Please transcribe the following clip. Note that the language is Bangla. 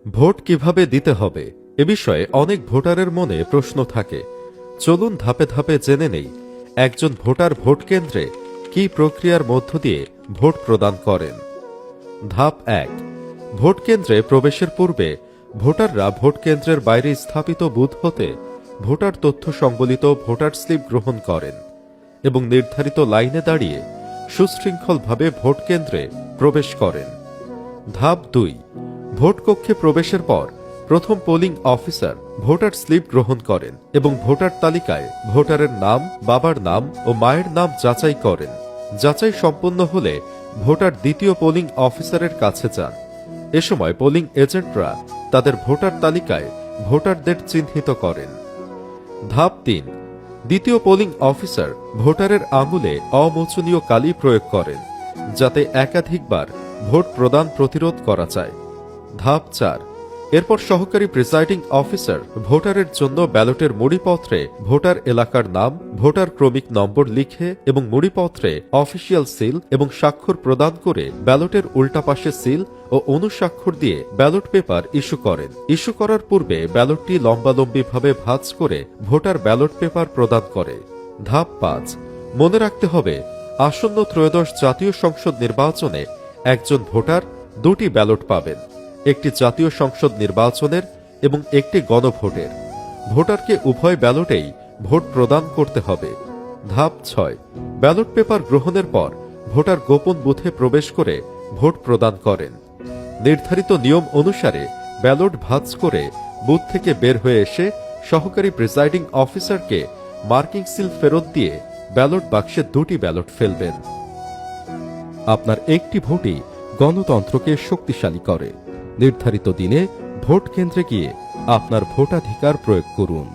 ভোট কিভাবে দিতে হবে এ বিষয়ে অনেক ভোটারের মনে প্রশ্ন থাকে। চলুন ধাপে ধাপে জেনে নেই একজন ভোটার ভোট কেন্দ্রে কি প্রক্রিয়ার মধ্য দিয়ে ভোট প্রদান করেন। ধাপ 1। ভোট কেন্দ্রে প্রবেশের পূর্বে ভোটাররা ভোট কেন্দ্রের বাইরে স্থাপিত বুথ হতে ভোটার তথ্য সংবলিত ভোটার স্লিপ গ্রহণ করেন এবং নির্ধারিত লাইনে দাঁড়িয়ে সুশৃঙ্খলভাবে ভোট কেন্দ্রে প্রবেশ করেন। ধাপ 2। ভোট কক্ষে প্রবেশের পর প্রথম পোলিং অফিসার ভোটার স্লিপ গ্রহণ করেন এবং ভোটার তালিকায় ভোটারের নাম, বাবার নাম ও মায়ের নাম যাচাই করেন। যাচাই সম্পন্ন হলে ভোটার দ্বিতীয় পোলিং অফিসারের কাছে যান। এ সময় পোলিং এজেন্টরা তাদের ভোটার তালিকায় ভোটারদের চিহ্নিত করেন। ধাপ 3। দ্বিতীয় পোলিং অফিসার ভোটারের আঙুলে অমোচনীয় কালি প্রয়োগ করেন যাতে একাধিকবার ভোট প্রদান প্রতিরোধ করা যায়। ধাপ 4। এরপর সহকারী প্রিসাইডিং অফিসার ভোটারের জন্য ব্যালটের মুড়িপত্রে ভোটার এলাকার নাম, ভোটার ক্রমিক নম্বর লিখে এবং মুড়িপত্রে অফিসিয়াল সিল এবং স্বাক্ষর প্রদান করে ব্যালটের উল্টা পাশে সিল ও অনুস্বাক্ষর দিয়ে ব্যালট পেপার ইস্যু করেন। ইস্যু করার পূর্বে ব্যালটটি লম্বালম্বিভাবে ভাঁজ করে ভোটার ব্যালট পেপার প্রদান করে। ধাপ 5। মনে রাখতে হবে আসন্ন ত্রয়োদশ জাতীয় সংসদ নির্বাচনে একজন ভোটার দুটি ব্যালট পাবেন, একটি জাতীয় সংসদ নির্বাচনের এবং একটি গণভোটের। ভোটারকে উভয় ব্যালটেই ভোট প্রদান করতে হবে। ধাপ 6। ব্যালট পেপার গ্রহণের পর ভোটার গোপন বুথে প্রবেশ করে ভোট প্রদান করেন। নির্ধারিত নিয়ম অনুসারে ব্যালট ভাঁজ করে বুথ থেকে বের হয়ে এসে সহকারী প্রিসাইডিং অফিসারকে মার্কিং সিল ফেরত দিয়ে ব্যালট বাক্সে দুটি ব্যালট ফেলবেন। আপনার একটি ভোটই গণতন্ত্রকে শক্তিশালী করে। নির্ধারিত দিনে ভোট কেন্দ্রে গিয়ে আপনার ভোটাধিকার প্রয়োগ করুন।